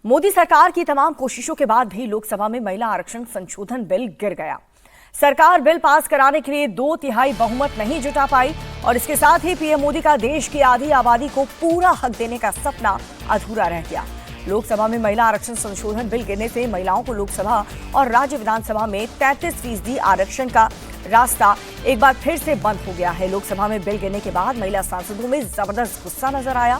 मोदी सरकार की तमाम कोशिशों के बाद भी लोकसभा में महिला आरक्षण संशोधन बिल गिर गया। सरकार बिल पास कराने के लिए 2/3 बहुमत नहीं जुटा पाई और इसके साथ ही पीएम मोदी का देश की आधी आबादी को पूरा हक देने का सपना अधूरा रह गया। लोकसभा में महिला आरक्षण संशोधन बिल गिरने से महिलाओं को लोकसभा और राज्य विधानसभा में 33% आरक्षण का रास्ता एक बार फिर से बंद हो गया है। लोकसभा में बिल गिरने के बाद महिला सांसदों में जबरदस्त गुस्सा नजर आया।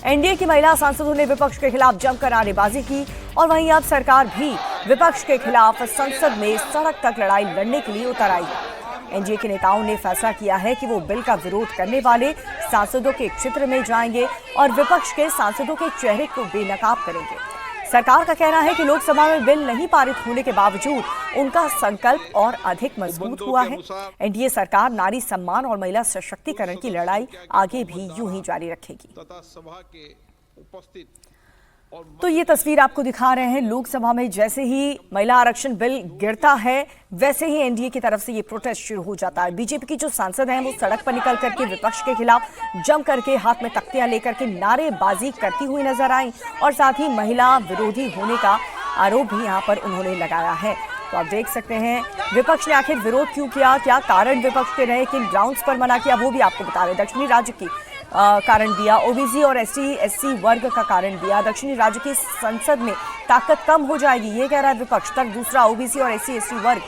एनडीए की महिला सांसदों ने विपक्ष के खिलाफ जमकर नारेबाजी की और वहीं अब सरकार भी विपक्ष के खिलाफ संसद में सड़क तक लड़ाई लड़ने के लिए उतर आई। एनडीए के नेताओं ने फैसला किया है कि वो बिल का विरोध करने वाले सांसदों के क्षेत्र में जाएंगे और विपक्ष के सांसदों के चेहरे को बेनकाब करेंगे। सरकार का कहना है कि लोकसभा में बिल नहीं पारित होने के बावजूद उनका संकल्प और अधिक मजबूत हुआ है। एनडीए सरकार नारी सम्मान और महिला सशक्तिकरण की लड़ाई आगे भी यूं ही जारी रखेगी। तो ये तस्वीर आपको दिखा रहे हैं। लोकसभा में जैसे ही महिला आरक्षण बिल गिरता है वैसे ही एनडीए की तरफ से ये प्रोटेस्ट शुरू हो जाता है। बीजेपी की जो सांसद हैं वो सड़क पर निकल करके विपक्ष के खिलाफ जम करके हाथ में तख्तियां लेकर के नारेबाजी करती हुई नजर आई और साथ ही महिला विरोधी होने का आरोप भी यहाँ पर उन्होंने लगाया है। तो आप देख सकते हैं विपक्ष ने आखिर विरोध क्यों किया, क्या कारण विपक्ष के रहे, किन ग्राउंड्स पर मना किया, वो भी आपको बता रहे। दक्षिणी राज्य की कारण दिया, ओबीसी और एससी वर्ग का कारण दिया। दक्षिणी राज्य की संसद में ताकत कम हो जाएगी, ये कह रहा है विपक्ष। तक दूसरा ओबीसी और एससी वर्ग।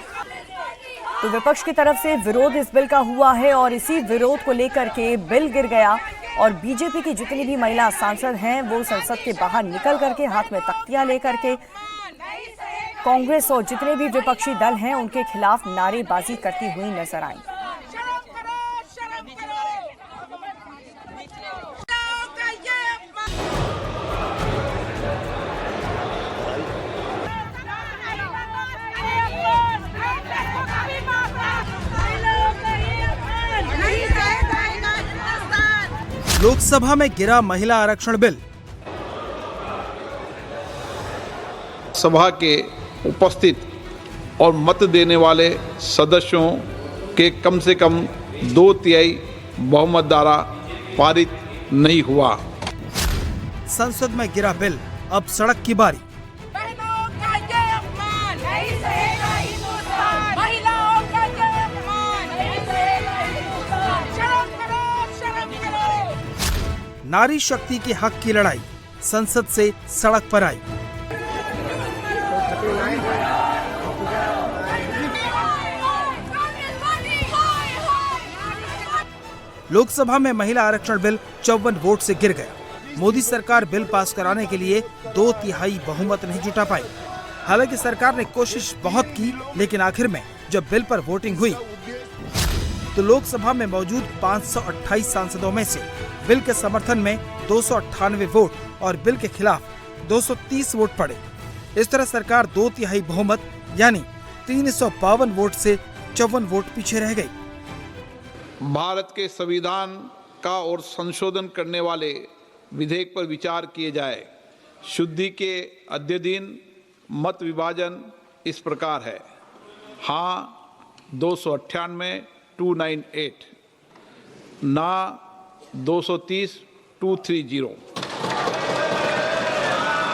तो विपक्ष की तरफ से विरोध इस बिल का हुआ है और इसी विरोध को लेकर के बिल गिर गया और बीजेपी की जितनी भी महिला सांसद हैं वो संसद के बाहर निकल करके हाथ में तख्तियां लेकर के कांग्रेस और जितने भी विपक्षी दल हैं उनके खिलाफ नारेबाजी करती हुई नजर आई। लोकसभा में गिरा महिला आरक्षण बिल। सभा के उपस्थित और मत देने वाले सदस्यों के कम से कम 2/3 बहुमत द्वारा पारित नहीं हुआ। संसद में गिरा बिल, अब सड़क की बारी। नारी शक्ति के हक की लड़ाई संसद से सड़क पर आई। लोकसभा में महिला आरक्षण बिल 54 वोट से गिर गया। मोदी सरकार बिल पास कराने के लिए 2/3 बहुमत नहीं जुटा पाई। हालांकि सरकार ने कोशिश बहुत की, लेकिन आखिर में जब बिल पर वोटिंग हुई तो लोकसभा में मौजूद 528 सांसदों में से बिल के समर्थन में 298 वोट और बिल के खिलाफ 230 वोट पड़े। इस तरह सरकार 2/3 बहुमत यानी 352 वोट से 54 वोट पीछे रह गई। भारत के संविधान का और संशोधन करने वाले विधेयक पर विचार किए जाए। शुद्धि के अद्यतन मत विभाजन इस प्रकार है: हाँ 298 298, ना 230 230।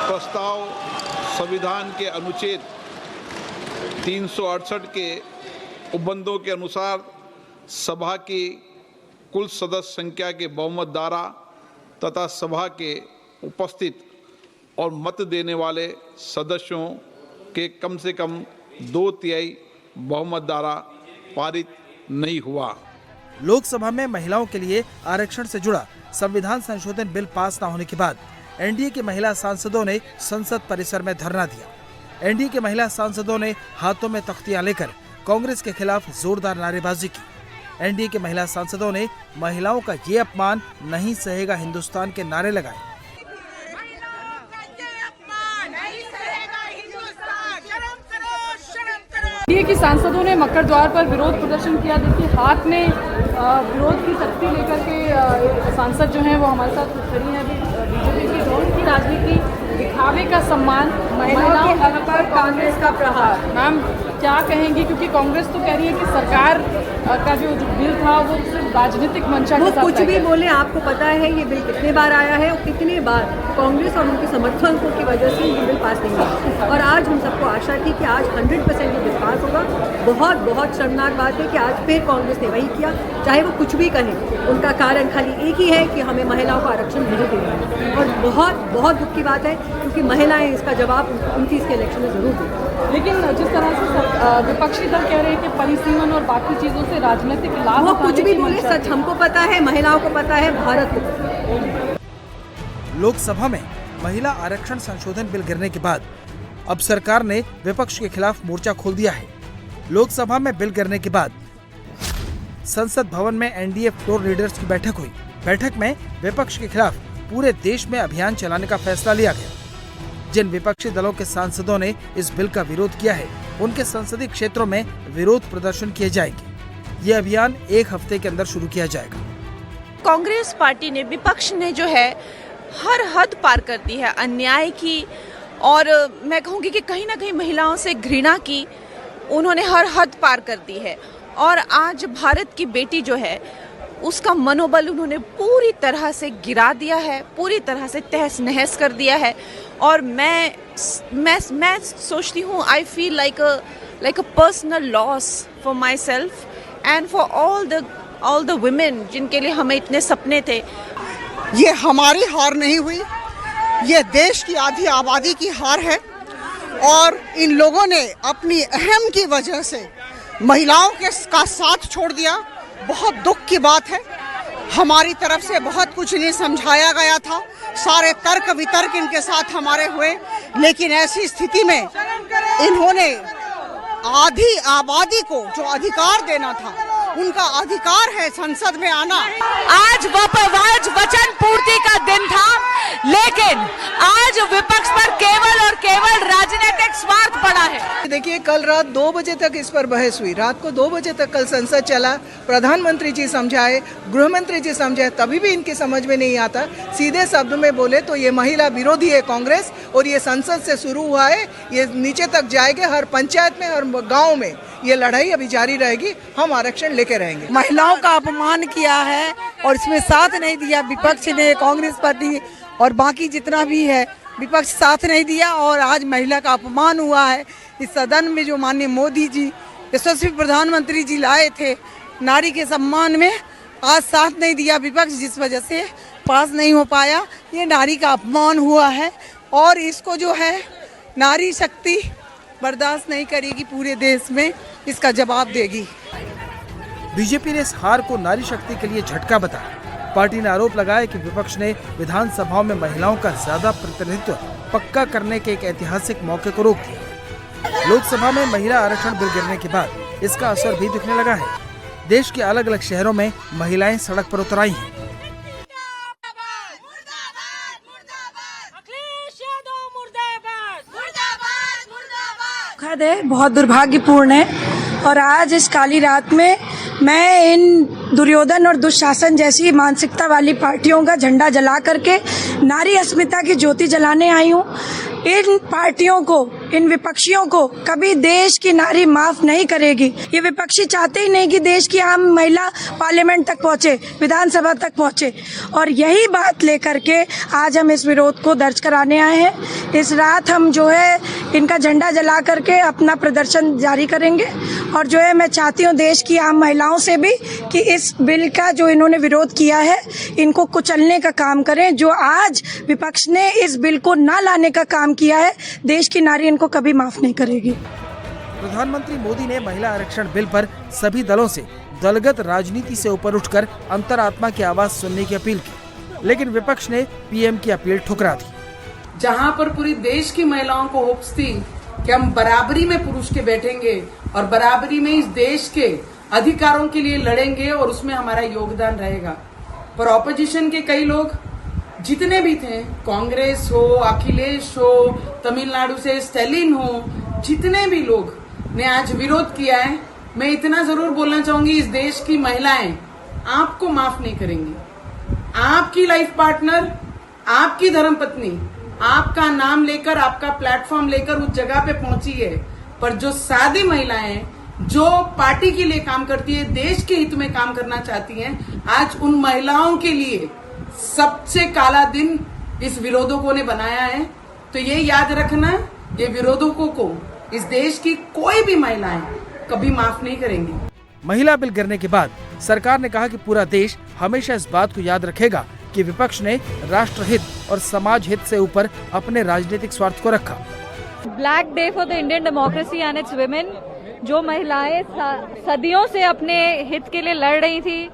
प्रस्ताव संविधान के अनुच्छेद 368 के उपबंधों के अनुसार सभा की कुल सदस्य संख्या के बहुमत द्वारा तथा सभा के उपस्थित और मत देने वाले सदस्यों के कम से कम 2/3 बहुमत द्वारा पारित नहीं हुआ। लोकसभा में महिलाओं के लिए आरक्षण से जुड़ा संविधान संशोधन बिल पास न होने के बाद एनडीए के महिला सांसदों ने संसद परिसर में धरना दिया। एनडीए के महिला सांसदों ने हाथों में तख्तियां लेकर कांग्रेस के खिलाफ जोरदार नारेबाजी की। एनडीए के महिला सांसदों ने महिलाओं का ये अपमान नहीं सहेगा हिंदुस्तान के नारे लगाए। एनडीए की सांसदों ने मकर द्वार पर विरोध प्रदर्शन किया। देखिए हाथ में विरोध की तख्ती लेकर के सांसद जो हैं वो हमारे साथ खड़ी हैं। बीजेपी की ढोल की राजनीति, दिखावे का सम्मान, महिलाओं के हक पर कांग्रेस का प्रहार। मैम क्या कहेंगी, क्योंकि कांग्रेस तो कह रही है कि सरकार का जो बिल था वो सिर्फ राजनीतिक मंशा के वो साथ कुछ तय भी है। बोले, आपको पता है ये बिल कितने बार आया है और कितने बार कांग्रेस और उनके समर्थकों की वजह से ये बिल पास नहीं हुआ। और आज हम सबको आशा थी कि आज 100% ये बिल पास होगा। बहुत बहुत शर्मनाक बात है कि आज फिर कांग्रेस ने वही किया, चाहे वो कुछ भी कहें। उनका कारण खाली एक ही है कि हमें महिलाओं को आरक्षण नहीं देना, और बहुत बहुत दुख की बात है क्योंकि महिलाएं इसका जवाब 29 के इलेक्शन में जरूर देंगी। लेकिन जिस तरह से विपक्षी दल कह रहे हैं कि परिसीमन और बाकी चीजों से राजनीतिक लाभ वो उठाने कुछ भी की बोले, मंशा सच हमको पता है, महिलाओं को पता है, भारत को पता है। लोकसभा में महिला आरक्षण संशोधन बिल गिरने के बाद अब सरकार ने विपक्ष के खिलाफ मोर्चा खोल दिया है। लोकसभा में बिल गिरने के बाद संसद भवन में एनडीए फ्लोर लीडर्स की बैठक हुई। बैठक में विपक्ष के खिलाफ पूरे देश में अभियान चलाने का फैसला लिया गया। जिन विपक्षी दलों के सांसदों ने इस बिल का विरोध किया है, उनके संसदीय क्षेत्रों में विरोध प्रदर्शन किए जाएंगे। ये अभियान 1 हफ्ते के अंदर शुरू किया जाएगा। कांग्रेस पार्टी ने, विपक्ष ने जो है हर हद पार कर दी है अन्याय की, और मैं कहूँगी कि कहीं ना कहीं महिलाओं से घृणा की उन्होंने हर हद पार कर दी है। और आज भारत की बेटी जो है उसका मनोबल उन्होंने पूरी तरह से गिरा दिया है, पूरी तरह से तहस नहस कर दिया है। और मैं सोचती हूँ, I feel like a personal loss for my self and for all the women जिनके लिए हमें इतने सपने थे। ये हमारी हार नहीं हुई, ये देश की आधी आबादी की हार है। और इन लोगों ने अपनी अहम की वजह से महिलाओं का साथ छोड़ दिया। बहुत दुख की बात है। हमारी तरफ से बहुत कुछ इन्हें समझाया गया था, सारे तर्क वितर्क इनके साथ हमारे हुए, लेकिन ऐसी स्थिति में इन्होंने आधी आबादी को जो अधिकार देना था, उनका अधिकार है संसद में आना। आज वचन पूर्ति का दिन था, लेकिन आज विपक्ष पर केवल और केवल राजनीतिक स्वार्थ पड़ा है। देखिए, कल रात 2 बजे तक इस पर बहस हुई। रात को 2 बजे तक कल संसद चला। प्रधानमंत्री जी समझाए, गृह मंत्री जी समझाए, तभी भी इनकी समझ में नहीं आता। सीधे शब्द में बोले तो ये महिला विरोधी है कांग्रेस, और ये संसद से शुरू हुआ है, ये नीचे तक जाएगा। हर पंचायत में, हर गाँव में ये लड़ाई अभी जारी रहेगी। हम आरक्षण लेके रहेंगे। महिलाओं का अपमान किया है और इसमें साथ नहीं दिया विपक्ष ने, कांग्रेस पार्टी और बाकी जितना भी है विपक्ष साथ नहीं दिया, और आज महिला का अपमान हुआ है। इस सदन में जो माननीय मोदी जी, यशस्वी प्रधानमंत्री जी लाए थे नारी के सम्मान में, आज साथ नहीं दिया विपक्ष, जिस वजह से पास नहीं हो पाया। ये नारी का अपमान हुआ है, और इसको जो है नारी शक्ति बर्दाश्त नहीं करेगी, पूरे देश में इसका जवाब देगी। बीजेपी ने इस हार को नारी शक्ति के लिए झटका बताया। पार्टी ने आरोप लगाया कि विपक्ष ने विधानसभाओं में महिलाओं का ज्यादा प्रतिनिधित्व पक्का करने के एक ऐतिहासिक मौके को रोक दिया। लोकसभा में महिला आरक्षण बिल गिरने के बाद इसका असर भी दिखने लगा है। देश के अलग अलग शहरों में महिलाएं सड़क पर उतर आई हैं। दुखद है, बहुत दुर्भाग्यपूर्ण है। और आज इस काली रात में मैं इन दुर्योधन और दुशासन जैसी मानसिकता वाली पार्टियों का झंडा जला करके नारी अस्मिता की ज्योति जलाने आई हूँ। इन पार्टियों को, इन विपक्षियों को कभी देश की नारी माफ नहीं करेगी। ये विपक्षी चाहते ही नहीं कि देश की आम महिला पार्लियामेंट तक पहुंचे, विधानसभा तक पहुंचे, और यही बात लेकर के आज हम इस विरोध को दर्ज कराने आए हैं। इस रात हम जो है इनका झंडा जला करके अपना प्रदर्शन जारी करेंगे। और जो है मैं चाहती हूँ देश की आम महिलाओं से भी कि इस बिल का जो इन्होंने विरोध किया है, इनको कुचलने का काम करें। जो आज विपक्ष ने इस बिल को ना लाने का काम किया है, देश की नारी इनको कभी माफ नहीं करेगी। प्रधानमंत्री मोदी ने महिला आरक्षण बिल पर सभी दलों से दलगत राजनीति से ऊपर उठकर अंतरात्मा की आवाज सुनने की अपील की, लेकिन विपक्ष ने पीएम की अपील ठुकरा दी। जहां पर पूरी देश की महिलाओं को होप्स थी कि हम बराबरी में पुरुष के बैठेंगे और बराबरी में इस देश के अधिकारों के लिए लड़ेंगे और उसमें हमारा योगदान रहेगा, पर ऑपोजिशन के कई लोग जितने भी थे, कांग्रेस हो, अखिलेश हो, तमिलनाडु से स्टैलिन हो, जितने भी लोग ने आज विरोध किया है, मैं इतना जरूर बोलना चाहूंगी, इस देश की महिलाएं आपको माफ नहीं करेंगी। आपकी लाइफ पार्टनर, आपकी धर्मपत्नी आपका नाम लेकर, आपका प्लेटफॉर्म लेकर उस जगह पे पहुंची है पर जो सादी महिलाएं जो पार्टी के लिए काम करती है, देश के हित में काम करना चाहती हैं, आज उन महिलाओं के लिए सबसे काला दिन इस विरोधकों ने बनाया है। तो ये याद रखना, ये विरोधकों को इस देश की कोई भी महिलाएं कभी माफ नहीं करेंगी। महिला बिल गिरने के बाद सरकार ने कहा कि पूरा देश हमेशा इस बात को याद रखेगा कि विपक्ष ने राष्ट्र हित और समाज हित से ऊपर अपने राजनीतिक स्वार्थ को रखा। Black day for the Indian democracy and it's women. जो महिलाएं सदियों से अपने हित के लिए लड़ रही थी,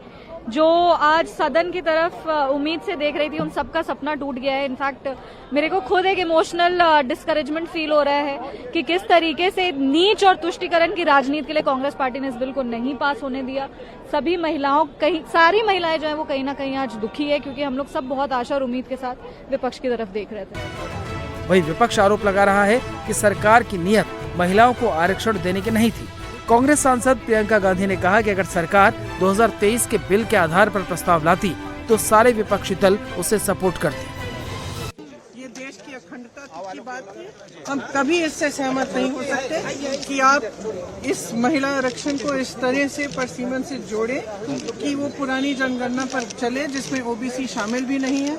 जो आज सदन की तरफ उम्मीद से देख रही थी, उन सबका सपना टूट गया है। इनफैक्ट मेरे को खुद एक इमोशनल डिस्करेजमेंट फील हो रहा है कि किस तरीके से नीच और तुष्टीकरण की राजनीति के लिए कांग्रेस पार्टी ने इस बिल को नहीं पास होने दिया। सभी महिलाओं, सारी महिलाएं जो है वो कहीं ना कहीं आज दुखी है, क्योंकि हम लोग सब बहुत आशा और उम्मीद के साथ विपक्ष की तरफ देख रहे थे। वहीं विपक्ष आरोप लगा रहा है कि सरकार की नियत महिलाओं को आरक्षण देने की नहीं थी। कांग्रेस सांसद प्रियंका गांधी ने कहा कि अगर सरकार 2023 के बिल के आधार पर प्रस्ताव लाती तो सारे विपक्षी दल उसे सपोर्ट करते। ये देश की अखंडता की बात है, हम कभी इससे सहमत नहीं हो सकते कि आप इस महिला आरक्षण को इस तरह से परसीमन से जोड़े कि वो पुरानी जनगणना पर चले जिसमें ओबीसी शामिल भी नहीं है।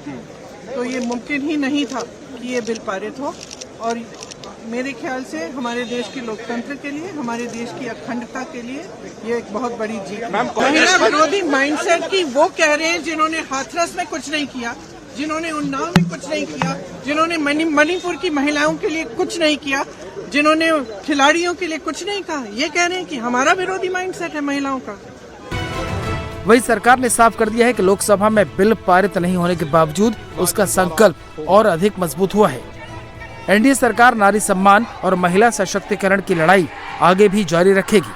तो ये मुमकिन ही नहीं था कि ये बिल पारित हो, और मेरे ख्याल से हमारे देश के लोकतंत्र के लिए, हमारे देश की अखंडता के लिए ये एक बहुत बड़ी जीत है। महिला विरोधी माइंडसेट की वो कह रहे हैं जिन्होंने हाथरस में कुछ नहीं किया, जिन्होंने उन्नाव में कुछ नहीं किया, जिन्होंने मणिपुर की महिलाओं के लिए कुछ नहीं किया, जिन्होंने खिलाड़ियों के लिए कुछ नहीं कहा, ये कह रहे हैं कि हमारा विरोधी माइंडसेट है महिलाओं का। वही सरकार ने साफ कर दिया है कि लोकसभा में बिल पारित नहीं होने के बावजूद उसका संकल्प और अधिक मजबूत हुआ है। एनडीए सरकार नारी सम्मान और महिला सशक्तिकरण की लड़ाई आगे भी जारी रखेगी।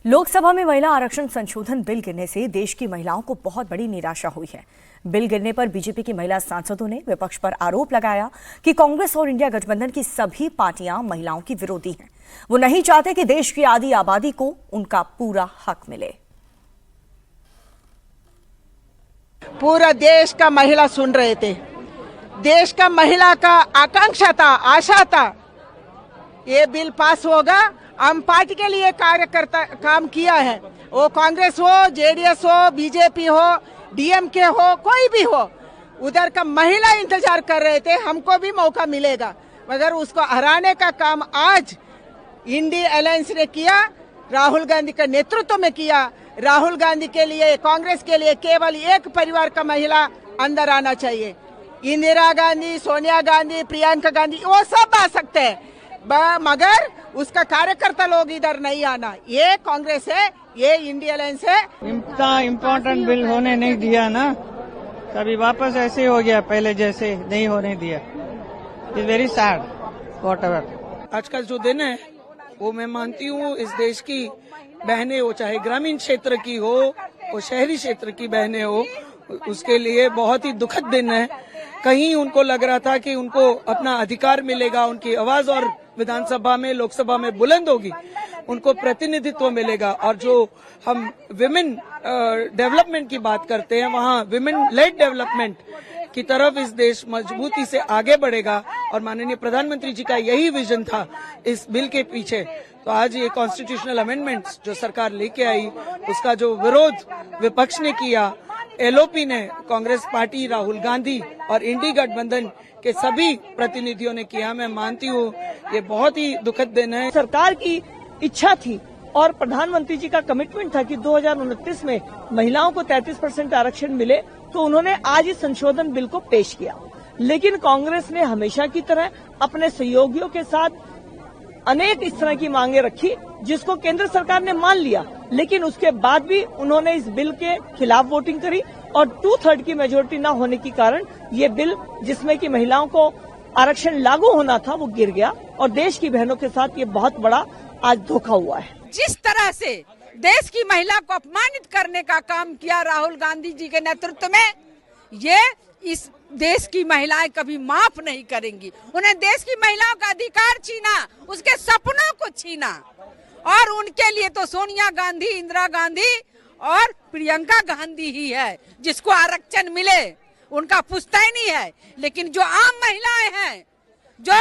लोकसभा में महिला आरक्षण संशोधन बिल गिरने से देश की महिलाओं को बहुत बड़ी निराशा हुई है। बिल गिरने पर बीजेपी की महिला सांसदों ने विपक्ष पर आरोप लगाया कि कांग्रेस और इंडिया गठबंधन की सभी पार्टियां महिलाओं की विरोधी हैं। वो नहीं चाहते कि देश की आधी आबादी को उनका पूरा हक मिले। पूरा देश का महिला सुन रहे थे, देश का महिला का आकांक्षा था, आशा था ये बिल पास होगा। हम पार्टी के लिए कार्यकर्ता काम किया है, वो कांग्रेस हो, जेडीएस हो, बीजेपी हो, डीएमके हो, कोई भी हो, उधर का महिला इंतजार कर रहे थे हमको भी मौका मिलेगा, मगर उसको हराने का काम आज इंडिया अलायंस ने किया, राहुल गांधी का नेतृत्व में किया। राहुल गांधी के लिए, कांग्रेस के लिए केवल एक परिवार का महिला अंदर आना चाहिए। इंदिरा गांधी, सोनिया गांधी, प्रियंका गांधी वो सब आ सकते हैं, मगर उसका कार्यकर्ता लोग इधर नहीं आना। ये कांग्रेस है, ये इंडिया अलायंस है। इतना इम्पोर्टेंट बिल होने नहीं दिया ना, कभी वापस ऐसे हो गया, पहले जैसे नहीं होने दिया। It's very sad whatever. आज का जो दिन है वो मैं मानती हूँ इस देश की बहनें हो, चाहे ग्रामीण क्षेत्र की हो और शहरी क्षेत्र की बहनें हो, उसके लिए बहुत ही दुखद दिन है। कहीं उनको लग रहा था कि उनको अपना अधिकार मिलेगा, उनकी आवाज और विधानसभा में, लोकसभा में बुलंद होगी, उनको प्रतिनिधित्व मिलेगा। और जो हम विमेन डेवलपमेंट की बात करते हैं, वहाँ विमेन लेड डेवलपमेंट की तरफ इस देश मजबूती से आगे बढ़ेगा। और माननीय प्रधानमंत्री जी का यही विजन था इस बिल के पीछे। तो आज ये कॉन्स्टिट्यूशनल अमेंडमेंट्स जो सरकार लेके आई, उसका जो विरोध विपक्ष ने किया, एलओपी ने, कांग्रेस पार्टी, राहुल गांधी और इंडी गठबंधन के सभी प्रतिनिधियों ने किया, मैं मानती हूँ ये बहुत ही दुखद दिन है। सरकार की इच्छा थी और प्रधानमंत्री जी का कमिटमेंट था कि 2029 में महिलाओं को 33% आरक्षण मिले, तो उन्होंने आज इस संशोधन बिल को पेश किया। लेकिन कांग्रेस ने हमेशा की तरह अपने सहयोगियों के साथ अनेक इस तरह की मांगे रखी, जिसको केंद्र सरकार ने मान लिया। लेकिन उसके बाद भी उन्होंने इस बिल के खिलाफ वोटिंग करी और 2/3 की मेजोरिटी न होने के कारण ये बिल, जिसमें कि महिलाओं को आरक्षण लागू होना था, वो गिर गया। और देश की बहनों के साथ ये बहुत बड़ा आज धोखा हुआ है। जिस तरह से देश की महिला को अपमानित करने का काम किया राहुल गांधी जी के नेतृत्व में, ये इस देश की महिलाएं कभी माफ नहीं करेंगी। उन्हें देश की महिलाओं का अधिकार छीना, उसके सपनों को छीना, और उनके लिए तो सोनिया गांधी, इंदिरा गांधी और प्रियंका गांधी ही है जिसको आरक्षण मिले, उनका पुश्तैनी है। लेकिन जो आम महिलाएं हैं, जो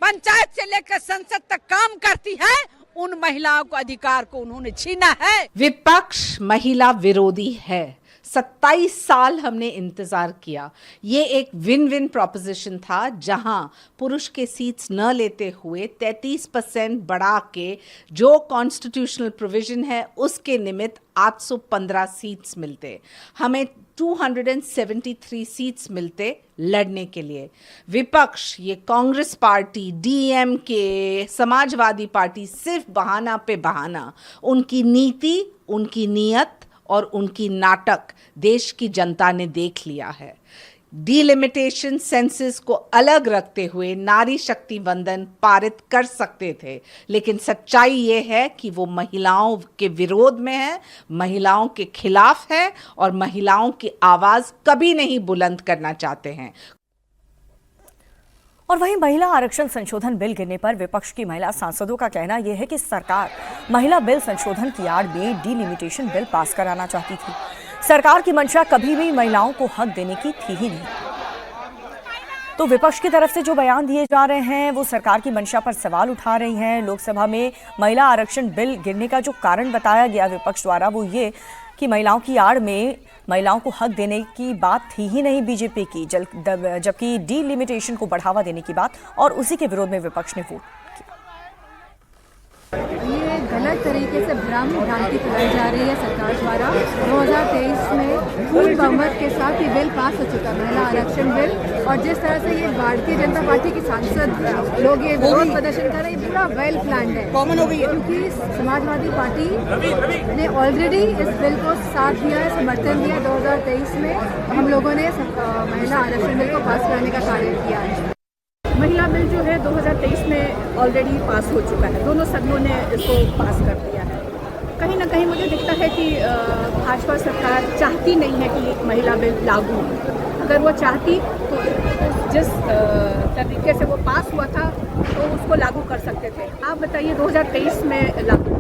पंचायत से लेकर संसद तक काम करती है, उन महिलाओं को अधिकार को उन्होंने छीना है। विपक्ष महिला विरोधी है। 27 साल हमने इंतजार किया। ये एक विन विन प्रोपोजिशन था, जहां पुरुष के सीट्स न लेते हुए 33% बढ़ा के जो कॉन्स्टिट्यूशनल प्रोविजन है उसके निमित्त 815 सीट्स मिलते, हमें 273 सीट्स मिलते लड़ने के लिए। विपक्ष, ये Congress party, DMK, Samajwadi party, सिर्फ बहाना पे बहाना, उनकी नीति, उनकी नीयत और उनकी नाटक देश की जनता ने देख लिया है। डिलिमिटेशन सेंसस को अलग रखते हुए नारी शक्ति वंदन पारित कर सकते थे, लेकिन सच्चाई ये है कि वो महिलाओं के विरोध में है, महिलाओं के खिलाफ है और महिलाओं की आवाज कभी नहीं बुलंद करना चाहते हैं। और वहीं महिला आरक्षण संशोधन बिल गिरने पर विपक्ष की महिला सांसदों का कहना यह है कि सरकार महिला बिल संशोधन की आड़ में डिलिमिटेशन बिल पास कराना चाहती थी। सरकार की मंशा कभी भी महिलाओं को हक देने की थी ही नहीं। तो विपक्ष की तरफ से जो बयान दिए जा रहे हैं वो सरकार की मंशा पर सवाल उठा रही हैं। लोकसभा में महिला आरक्षण बिल गिरने का जो कारण बताया गया विपक्ष द्वारा वो ये कि महिलाओं की आड़ में महिलाओं को हक देने की बात थी ही नहीं बीजेपी की, जबकि डिलिमिटेशन को बढ़ावा देने की बात, और उसी के विरोध में विपक्ष ने वोट किया। ये गलत तरीके से भ्रम भ्रांति फैलाई जा रही है सरकार द्वारा। 2023 में पूर्ण बहुमत के साथ ये बिल पास हो चुका, महिला आरक्षण बिल, और जिस तरह से ये भारतीय जनता पार्टी की सांसद लोग ये विरोध प्रदर्शन कर रहे हैं, पूरा वेल प्लान्ड है, कॉमन हो गई है, क्योंकि समाजवादी पार्टी ने ऑलरेडी इस बिल को साथ दिया है, समर्थन दिया। 2023 में हम लोगों ने महिला आरक्षण बिल को पास कराने का कार्य किया है। महिला बिल जो है 2023 में ऑलरेडी पास हो चुका है, दोनों सदनों ने इसको पास कर दिया है। कहीं ना कहीं मुझे दिखता है कि भाजपा सरकार चाहती नहीं है कि महिला बिल लागू हो। अगर वो चाहती तो जिस तरीके से वो पास हुआ था तो उसको लागू कर सकते थे। आप बताइए 2023 में लागू,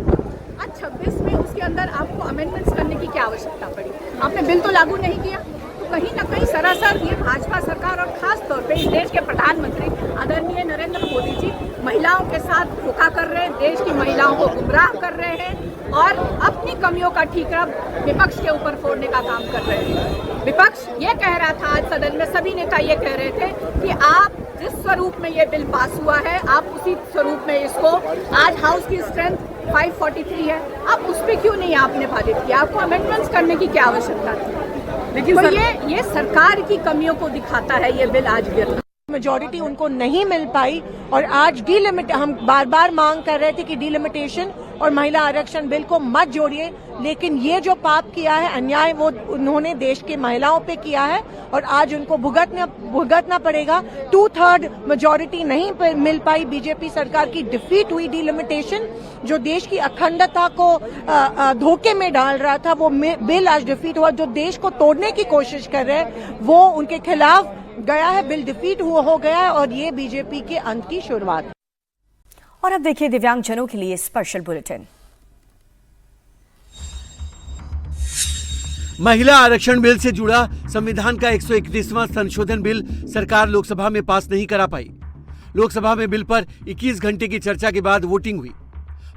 आज 26 में उसके अंदर आपको अमेंडमेंट्स करने की क्या आवश्यकता पड़ी? आपने बिल तो लागू नहीं किया। तो कहीं ना कहीं सरासर ये भाजपा सरकार और खास तौर पे इस देश के प्रधानमंत्री आदरणीय नरेंद्र मोदी जी महिलाओं के साथ धोखा कर रहे हैं, देश की महिलाओं को गुमराह कर रहे हैं और अपनी कमियों का ठीकरा विपक्ष के ऊपर फोड़ने का काम कर रहे हैं। विपक्ष ये कह रहा था आज सदन में, सभी नेता ये कह रहे थे कि आप जिस स्वरूप में ये बिल पास हुआ है आप उसी स्वरूप में इसको, आज हाउस की स्ट्रेंथ 543 है, आप उस पर क्यों नहीं आपने पारित किया? आपको अमेंडमेंट्स करने की क्या आवश्यकता थी? लेकिन तो ये सरकार की कमियों को दिखाता है ये बिल आज गिर। मेजॉरिटी उनको नहीं मिल पाई और आज हम बार बार मांग कर रहे थे कि डिलिमिटेशन और महिला आरक्षण बिल को मत जोड़िए, लेकिन ये जो पाप किया है, अन्याय, वो उन्होंने देश की महिलाओं पे किया है और आज उनको भुगतना पड़ेगा। 2/3 मेजॉरिटी नहीं मिल पाई, बीजेपी सरकार की डिफीट हुई। डिलिमिटेशन जो देश की अखंडता को धोखे में डाल रहा था, वो बिल आज डिफीट हुआ। जो देश को तोड़ने की कोशिश कर रहे हैं वो उनके खिलाफ गया है, बिल डिफीट हो गया है और ये बीजेपी के अंत की शुरुआत है। और अब देखिए दिव्यांगजनों के लिए स्पेशल बुलेटिन। महिला आरक्षण बिल से जुड़ा संविधान का 131वां संशोधन बिल सरकार लोकसभा में पास नहीं करा पाई। लोकसभा में बिल पर 21 घंटे की चर्चा के बाद वोटिंग हुई।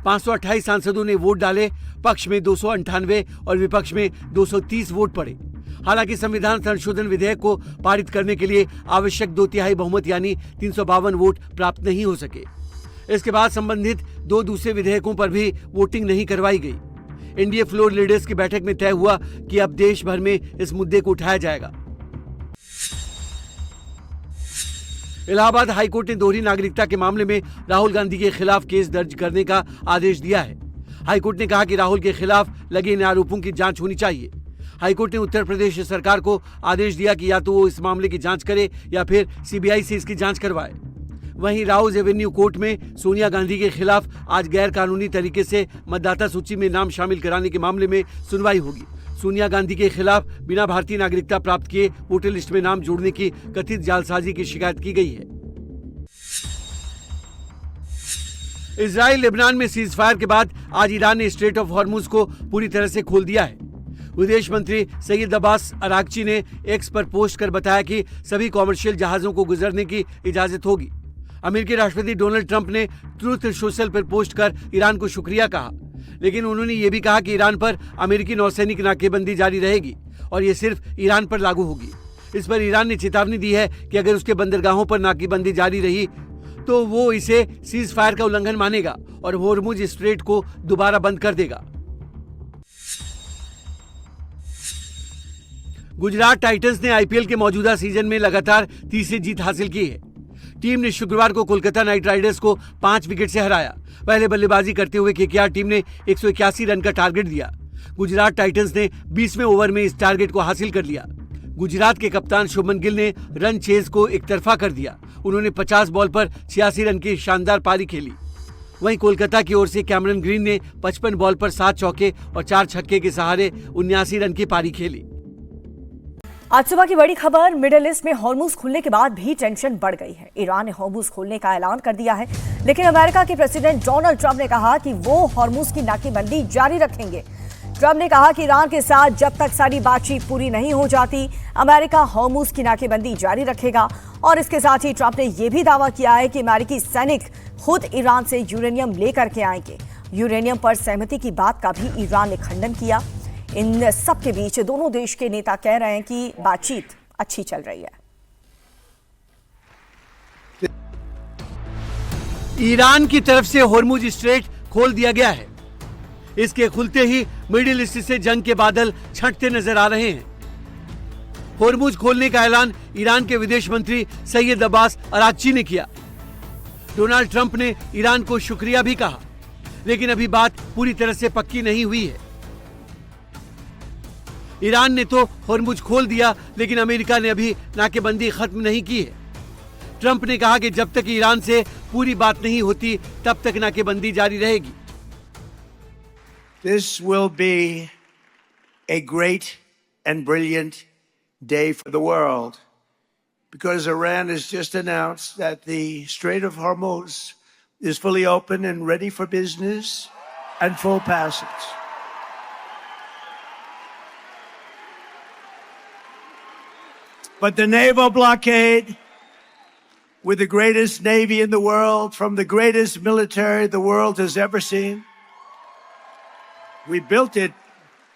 528 सांसदों ने वोट डाले, पक्ष में 298 और विपक्ष में 230 वोट पड़े। हालांकि संविधान संशोधन विधेयक को पारित करने के लिए आवश्यक 2/3 बहुमत यानी 352 वोट प्राप्त नहीं हो सके। इसके बाद संबंधित 2 दूसरे विधेयकों पर भी वोटिंग नहीं करवाई गई। एनडीए फ्लोर लीडर्स की बैठक में तय हुआ कि अब देश भर में इस मुद्दे को उठाया जाएगा। इलाहाबाद हाईकोर्ट ने दोहरी नागरिकता के मामले में राहुल गांधी के खिलाफ केस दर्ज करने का आदेश दिया है। हाईकोर्ट ने कहा कि राहुल के खिलाफ लगे इन आरोपों की जांच होनी चाहिए। हाईकोर्ट ने उत्तर प्रदेश सरकार को आदेश दिया कि या तो वो इस मामले की जांच करे या फिर सीबीआई से इसकी जांच करवाए। वहीं राउज एवेन्यू कोर्ट में सोनिया गांधी के खिलाफ आज गैर कानूनी तरीके से मतदाता सूची में नाम शामिल कराने के मामले में सुनवाई होगी। सोनिया गांधी के खिलाफ बिना भारतीय नागरिकता प्राप्त किए वोटर लिस्ट में नाम जोड़ने की कथित जालसाजी की शिकायत की गई है। इजराइल लेबनान में सीज फायर के बाद आज ईरान ने स्ट्रेट ऑफ हॉर्मुज को पूरी तरह से खोल दिया है। विदेश मंत्री सईद अब्बास अरागची ने एक्स पर पोस्ट कर बताया कि सभी कॉमर्शियल जहाजों को गुजरने की इजाजत होगी। अमेरिकी राष्ट्रपति डोनाल्ड ट्रंप ने ट्रूथ सोशल पर पोस्ट कर ईरान को शुक्रिया कहा, लेकिन उन्होंने ये भी कहा कि ईरान पर अमेरिकी नौसैनिक नाकेबंदी जारी रहेगी और ये सिर्फ ईरान पर लागू होगी। इस पर ईरान ने चेतावनी दी है कि अगर उसके बंदरगाहों पर नाकेबंदी जारी रही तो वो इसे सीज फायर का उल्लंघन मानेगा और होर्मुज स्ट्रेट को दोबारा बंद कर देगा। गुजरात टाइटंस ने आईपीएल के मौजूदा सीजन में लगातार तीसरी जीत हासिल की है। टीम ने शुक्रवार को कोलकाता नाइट राइडर्स को 5 विकेट से हराया। पहले बल्लेबाजी करते हुए केकेआर टीम ने 181 रन का टारगेट दिया। गुजरात टाइटंस ने 20वें ओवर में इस टारगेट को हासिल कर लिया। गुजरात के कप्तान शुभमन गिल ने रन चेज को एक तरफा कर दिया। उन्होंने 50 बॉल पर 86 रन की शानदार पारी खेली। वहीं कोलकाता की ओर से कैमरन ग्रीन ने 55 बॉल पर 7 चौके और 4 छक्के के सहारे 79 रन की पारी खेली। आज सुबह की बड़ी खबर, मिडिल ईस्ट में हॉर्मुज खुलने के बाद भी टेंशन बढ़ गई है। ईरान ने हॉर्मुज खोलने का ऐलान कर दिया है, लेकिन अमेरिका के प्रेसिडेंट डोनाल्ड ट्रंप ने कहा कि वो हॉर्मुज की नाकेबंदी जारी रखेंगे। ट्रंप ने कहा कि ईरान के साथ जब तक सारी बातचीत पूरी नहीं हो जाती, अमेरिका हॉर्मुज की नाकेबंदी जारी रखेगा। और इसके साथ ही ट्रंप ने यह भी दावा किया है कि अमेरिकी सैनिक खुद ईरान से यूरेनियम लेकर के आएंगे। यूरेनियम पर सहमति की बात का भी ईरान ने खंडन किया। इन सब के बीच दोनों देश के नेता कह रहे हैं कि बातचीत अच्छी चल रही है। ईरान की तरफ से होर्मुज स्ट्रेट खोल दिया गया है। इसके खुलते ही मिडिल ईस्ट से जंग के बादल छंटते नजर आ रहे हैं। होर्मुज खोलने का ऐलान ईरान के विदेश मंत्री सैयद अब्बास अरागची ने किया। डोनाल्ड ट्रंप ने ईरान को शुक्रिया भी कहा, लेकिन अभी बात पूरी तरह से पक्की नहीं हुई है। ईरान ने तो होर्मुज खोल दिया, लेकिन अमेरिका ने अभी नाकेबंदी खत्म नहीं की है। ट्रंप ने कहा कि जब तक ईरान से पूरी बात नहीं होती तब तक नाकेबंदी जारी रहेगी। This will be a great and brilliant day for the world because Iran has just announced that the Strait of Hormuz is fully open and ready for business and full passage. But the naval blockade, with the greatest navy in the world, from the greatest military the world has ever seen, we built it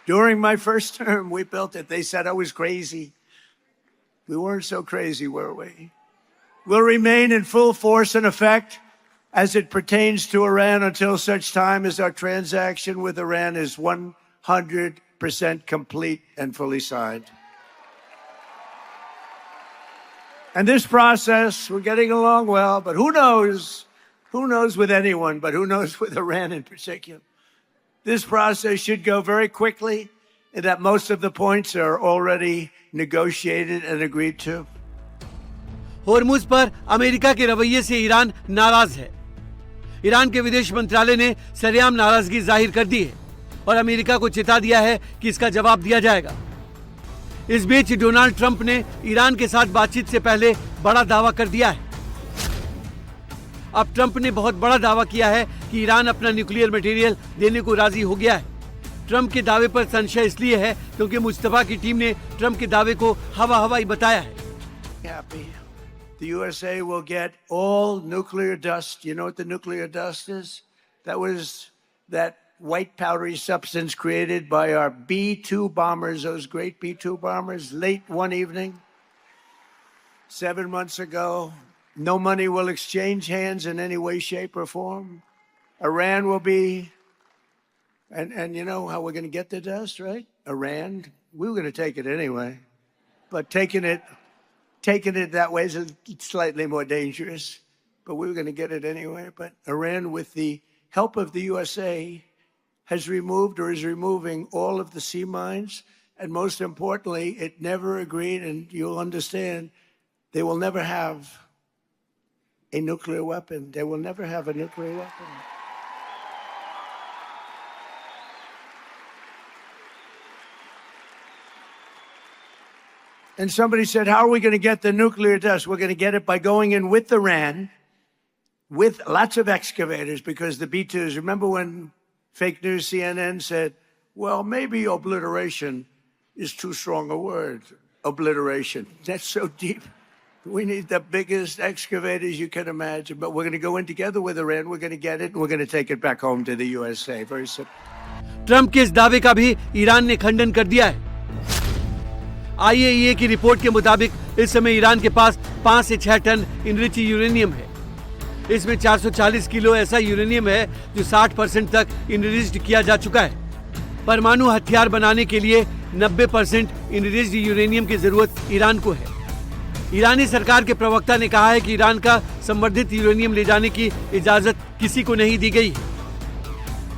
during my first term. We built it. They said I was crazy. We weren't so crazy, were we? Will remain in full force and effect as it pertains to Iran until such time as our transaction with Iran is 100% complete and fully signed. And this process, we're getting along well, but who knows with anyone, but who knows with Iran in particular. This process should go very quickly, and that most of the points are already negotiated and agreed to. Hormuz पर America के रवैये से Iran नाराज है। Iran के विदेश मंत्रालय ने सरेआम नाराजगी जाहिर कर दी है और अमेरिका को चेता दिया है कि इसका जवाब दिया जाएगा। इस बीच डोनाल्ड ट्रंप ने ईरान के साथ बातचीत से पहले बड़ा दावा कर दिया है। अब ट्रंप ने बहुत बड़ा दावा किया है कि ईरान अपना न्यूक्लियर मटेरियल देने को राजी हो गया है। ट्रंप के दावे पर संशय इसलिए है क्योंकि मुस्तफा की टीम ने ट्रंप के दावे को हवाई बताया है। The USA will get all nuclear dust. You know what the nuclear dust is? That was that white powdery substance created by our B-2 bombers, those great B-2 bombers, late one evening 7 months ago. No money will exchange hands in any way, shape, or form. Iran will be, and you know how we're going to get the dust, right? Iran, we were going to take it anyway, but taking it that way is slightly more dangerous, but we were going to get it anyway. But Iran, with the help of the USA, has removed or is removing all of the sea mines, and most importantly, it never agreed, and you'll understand, they will never have a nuclear weapon. They will never have a nuclear weapon. And somebody said, how are we going to get the nuclear dust? We're going to get it by going in with Iran, with lots of excavators, because the B-2s, remember when fake news CNN said, well, maybe obliteration is too strong a word. Obliteration. That's so deep. We need the biggest excavators you can imagine, but we're going to go in together with Iran. We're going to get it, and we're going to take it back home to the USA. Very simple. Trump के इस दावे का भी Iran ने खंडन कर दिया है। IAEA की रिपोर्ट के मुताबिक इस समय ईरान के पास 5 से 6 टन इनरिच यूरेनियम है। इसमें 440 किलो ऐसा यूरेनियम है जो 60% तक इनरिच्ड किया जा चुका है। परमाणु हथियार बनाने के लिए 90% इनरिच्ड यूरेनियम की जरूरत ईरान को है। ईरानी सरकार के प्रवक्ता ने कहा है कि ईरान का संवर्धित यूरेनियम ले जाने की इजाजत किसी को नहीं दी गई है।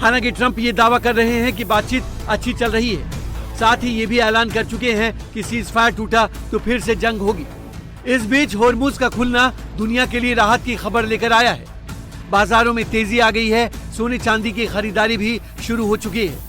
हालांकि ट्रंप ये दावा कर रहे हैं कि बातचीत अच्छी चल रही है, साथ ही ये भी ऐलान कर चुके हैं कि सीज फायर टूटा तो फिर से जंग होगी। इस बीच होर्मुज का खुलना दुनिया के लिए राहत की खबर लेकर आया है। बाजारों में तेजी आ गई है, सोने चांदी की खरीदारी भी शुरू हो चुकी है।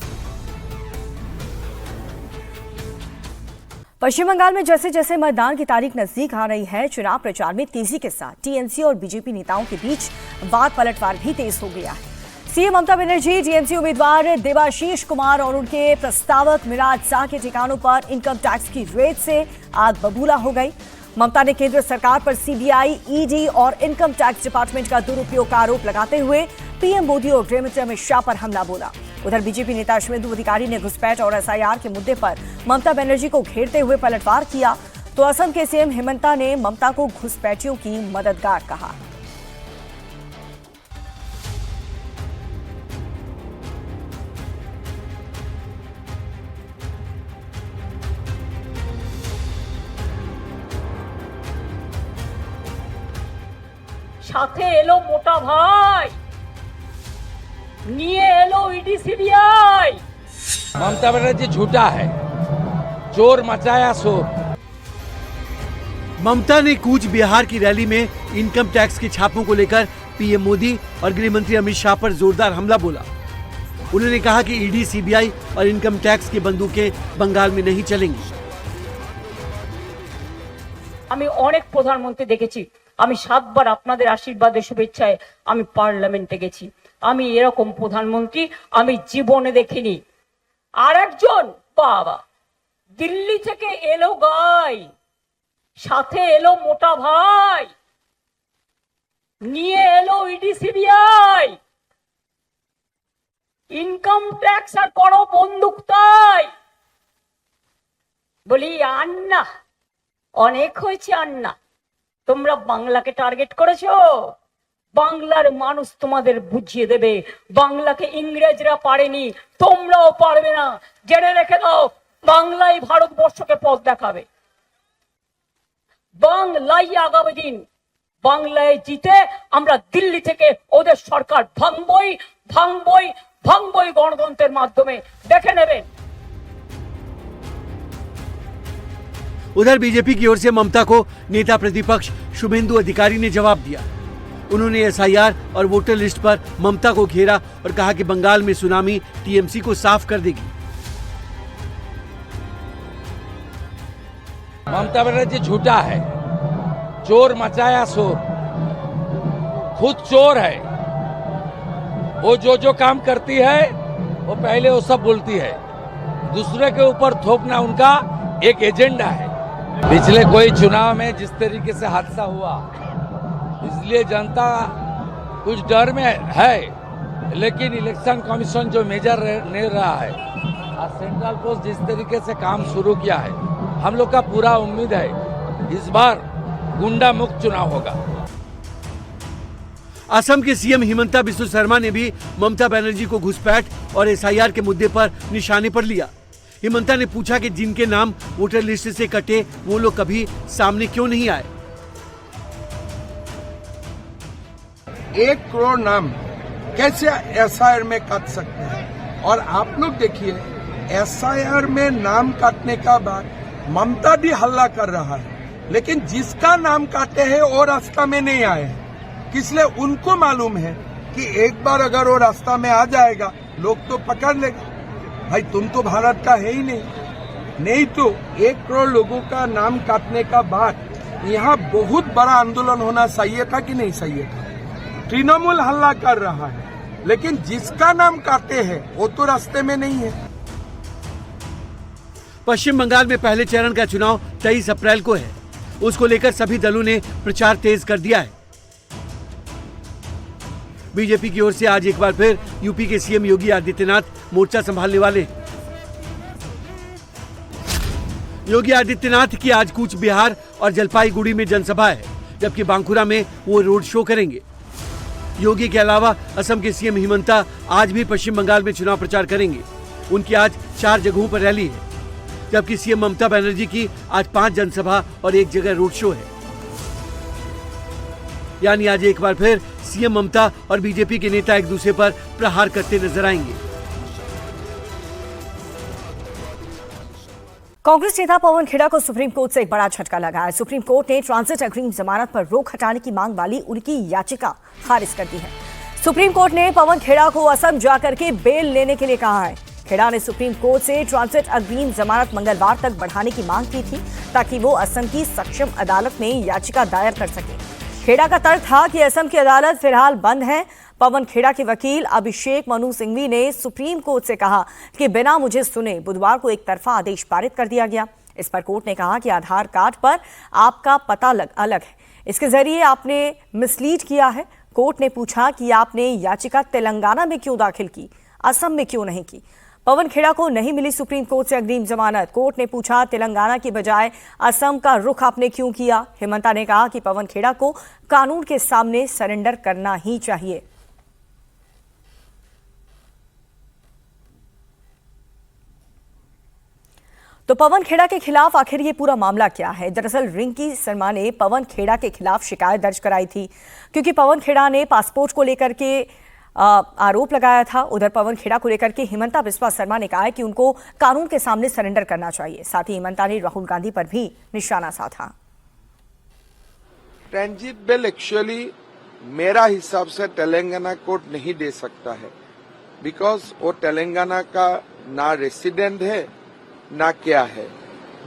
पश्चिम बंगाल में जैसे जैसे मतदान की तारीख नजदीक आ रही है, चुनाव प्रचार में तेजी के साथ टीएमसी और बीजेपी नेताओं के बीच वाद पलटवार भी तेज हो गया है। सीएम ममता बनर्जी, टीएमसी उम्मीदवार देबाशीष कुमार और उनके प्रस्तावक मिराज शाह के ठिकानों पर इनकम टैक्स की रेड से आग बबूला हो गई। ममता ने केंद्र सरकार पर सीबीआई, ईडी और इनकम टैक्स डिपार्टमेंट का दुरुपयोग का आरोप लगाते हुए पीएम मोदी और गृहमंत्री अमित शाह पर हमला बोला। उधर बीजेपी नेता शुभेंदु अधिकारी ने घुसपैठ और एसआईआर के मुद्दे पर ममता बनर्जी को घेरते हुए पलटवार किया, तो असम के सीएम हिमंता ने ममता को घुसपैठियों की मददगार कहा। সাথে এলো মোটা ভাই, নিয়ে এলো ইডি সিবিআই। ममता बनर्जी झूठा है, चोर मचाया शोर। ममता ने कूच बिहार की रैली में इनकम टैक्स के छापों को लेकर पीएम मोदी और गृहमंत्री अमित शाह पर जोरदार हमला बोला। उन्होंने कहा कि ईडी, सीबीआई और इनकम टैक्स की बंदूकें बंगाल में नहीं चलेंगी। আমি অনেক প্রধানমন্ত্রী দেখেছি, আমি 7 বার আপনাদের আশীর্বাদের শুভেচ্ছায় আমি পার্লামেন্টে গেছি। আমি এরকম প্রধানমন্ত্রী আমি জীবনে দেখিনি। আরেকজন বাবা দিল্লি থেকে এলো গাই, সাথে এলো মোটা ভাই, নিয়ে এলো ইডি সিবিআই, ইনকাম ট্যাক্স আর করো বন্দুক তাই। বলি আন্না অনেক হয়েছে, আন্না তোমরা বাংলাকে টার্গেট করেছো, বাংলার মানুষ তোমাদের বুঝিয়ে দেবে। বাংলাকে ইংরেজরা পারেনি, তোমরাও পারবে না, জেনে রেখে দাও। বাংলাই ভারতবর্ষকে পথ দেখাবে, বাংলাই আগামী দিন। বাংলায় জিতে আমরা দিল্লি থেকে ওদের সরকার ভাঙবই ভাঙবই ভাঙবই গণতন্ত্রের মাধ্যমে, দেখে নেবেন। उधर बीजेपी की ओर से ममता को नेता प्रतिपक्ष शुभेंदु अधिकारी ने जवाब दिया। उन्होंने एसआईआर और वोटर लिस्ट पर ममता को घेरा और कहा कि बंगाल में सुनामी टीएमसी को साफ कर देगी। ममता बनर्जी झूठा है, चोर मचाया शोर, खुद चोर है। वो जो काम करती है वो पहले वो सब बोलती है, दूसरे के ऊपर थोपना उनका एक एजेंडा है। पिछले कोई चुनाव में जिस तरीके से हादसा हुआ, इसलिए जनता कुछ डर में है, लेकिन इलेक्शन कमीशन जो मेजर ले रहा है, आज सेंट्रल पोस्ट जिस तरीके से काम शुरू किया है, हम लोग का पूरा उम्मीद है इस बार गुंडा मुक्त चुनाव होगा। असम के सीएम हिमंता बिस्वा शर्मा ने भी ममता बनर्जी को घुसपैठ और एसआईआर के मुद्दे पर निशाने पर लिया। हिमंता ने पूछा कि जिनके नाम वोटर लिस्ट से कटे वो लोग कभी सामने क्यों नहीं आए। 1 करोड़ नाम कैसे एसआईआर में काट सकते हैं? और आप लोग देखिए, एसआईआर में नाम काटने का बाद ममता भी हल्ला कर रहा है, लेकिन जिसका नाम काटे हैं वो रास्ता में नहीं आए हैं। इसलिए उनको मालूम है कि एक बार अगर वो रास्ता में आ जाएगा लोग तो पकड़ लेगा। भाई तुम तो भारत का है ही नहीं तो 1 करोड़ लोगों का नाम काटने का बाद यहाँ बहुत बड़ा आंदोलन होना चाहिए था कि नहीं चाहिए था। तृणमूल हल्ला कर रहा है, लेकिन जिसका नाम काटे हैं वो तो रास्ते में नहीं है। पश्चिम बंगाल में पहले चरण का चुनाव 23 अप्रैल को है। उसको लेकर सभी दलों ने प्रचार तेज कर दिया है। बीजेपी की ओर से आज एक बार फिर यूपी के सीएम योगी आदित्यनाथ मोर्चा संभालने वाले हैं। योगी आदित्यनाथ की आज कूच बिहार और जलपाईगुड़ी में जनसभा है, जबकि बांकुरा में वो रोड शो करेंगे। योगी के अलावा असम के सीएम हिमंता आज भी पश्चिम बंगाल में चुनाव प्रचार करेंगे। उनकी आज 4 जगहों पर रैली है, जबकि सीएम ममता बनर्जी की आज 5 जनसभा और 1 जगह रोड शो है। यानी आज एक बार फिर सीएम ममता और बीजेपी के नेता एक दूसरे पर प्रहार करते नजर आएंगे। कांग्रेस नेता पवन खेड़ा को सुप्रीम कोर्ट से एक बड़ा झटका लगा है। सुप्रीम कोर्ट ने ट्रांजिट अग्रिम जमानत पर रोक हटाने की मांग वाली उनकी याचिका खारिज कर दी है। सुप्रीम कोर्ट ने पवन खेड़ा को असम जाकर के बेल लेने के लिए कहा है। खेड़ा ने सुप्रीम कोर्ट से ट्रांजिट अग्रिम जमानत मंगलवार तक बढ़ाने की मांग की थी, ताकि वो असम की सक्षम अदालत में याचिका दायर कर सके। खेड़ा का तर्क था कि असम की अदालत फिलहाल बंद है। पवन खेड़ा के वकील अभिषेक मनु सिंघवी ने सुप्रीम कोर्ट से कहा कि बिना मुझे सुने बुधवार को एक तरफा आदेश पारित कर दिया गया। इस पर कोर्ट ने कहा कि आधार कार्ड पर आपका पता अलग है, इसके जरिए आपने मिसलीड किया है। कोर्ट ने पूछा कि आपने याचिका तेलंगाना में क्यों दाखिल की, असम में क्यों नहीं की। पवन खेड़ा को नहीं मिली सुप्रीम कोर्ट से अग्रिम जमानत। कोर्ट ने पूछा तेलंगाना की बजाय असम का रुख आपने क्यों किया। हिमंता ने कहा कि पवन खेड़ा को कानून के सामने सरेंडर करना ही चाहिए। तो पवन खेड़ा के खिलाफ आखिर ये पूरा मामला क्या है? दरअसल रिंकी शर्मा ने पवन खेड़ा के खिलाफ शिकायत दर्ज कराई थी, क्योंकि पवन खेड़ा ने पासपोर्ट को लेकर के आरोप लगाया था। उधर पवन खेड़ा को लेकर के हिमंता बिस्वा शर्मा ने कहा है कि उनको कानून के सामने सरेंडर करना चाहिए। साथ ही हिमंता ने राहुल गांधी पर भी निशाना साधा। ट्रांजिट बेल एक्चुअली मेरा हिसाब से तेलंगाना कोर्ट नहीं दे सकता है, बिकॉज वो तेलंगाना का ना रेसिडेंट है ना क्या है।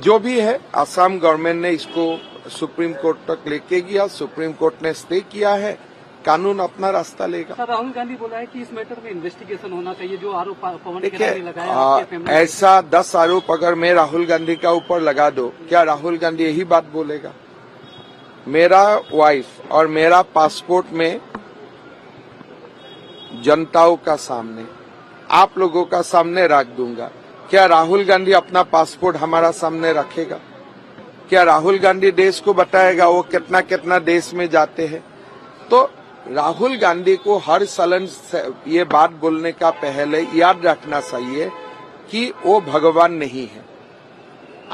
जो भी है असम गवर्नमेंट ने इसको सुप्रीम कोर्ट तक लेके गया, सुप्रीम कोर्ट ने स्टे किया है, कानून अपना रास्ता लेगा। सर, राहुल गांधी बोला है कि इस मैटर में इन्वेस्टिगेशन होना चाहिए, जो आरोप पवन खेड़ा ने लगाया। ऐसा 10 आरोप अगर मैं राहुल गांधी का ऊपर लगा दो, क्या राहुल गांधी यही बात बोलेगा? मेरा वाइफ और मेरा पासपोर्ट में जनताओं का सामने, आप लोगों का सामने रख दूंगा। क्या राहुल गांधी अपना पासपोर्ट हमारा सामने रखेगा? क्या राहुल गांधी देश को बताएगा वो कितना कितना देश में जाते हैं? तो राहुल गांधी को हर सलन ये बात बोलने का पहले याद रखना चाहिए कि वो भगवान नहीं है।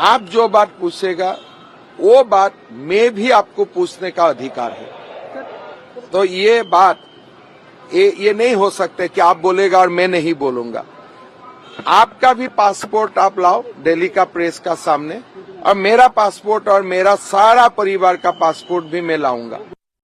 आप जो बात पूछेगा वो बात मैं भी आपको पूछने का अधिकार है। तो ये बात ये नहीं हो सकता कि आप बोलेगा और मैं नहीं बोलूंगा। आपका भी पासपोर्ट आप लाओ दिल्ली का प्रेस का सामने, और मेरा पासपोर्ट और मेरा सारा परिवार का पासपोर्ट भी मैं लाऊंगा।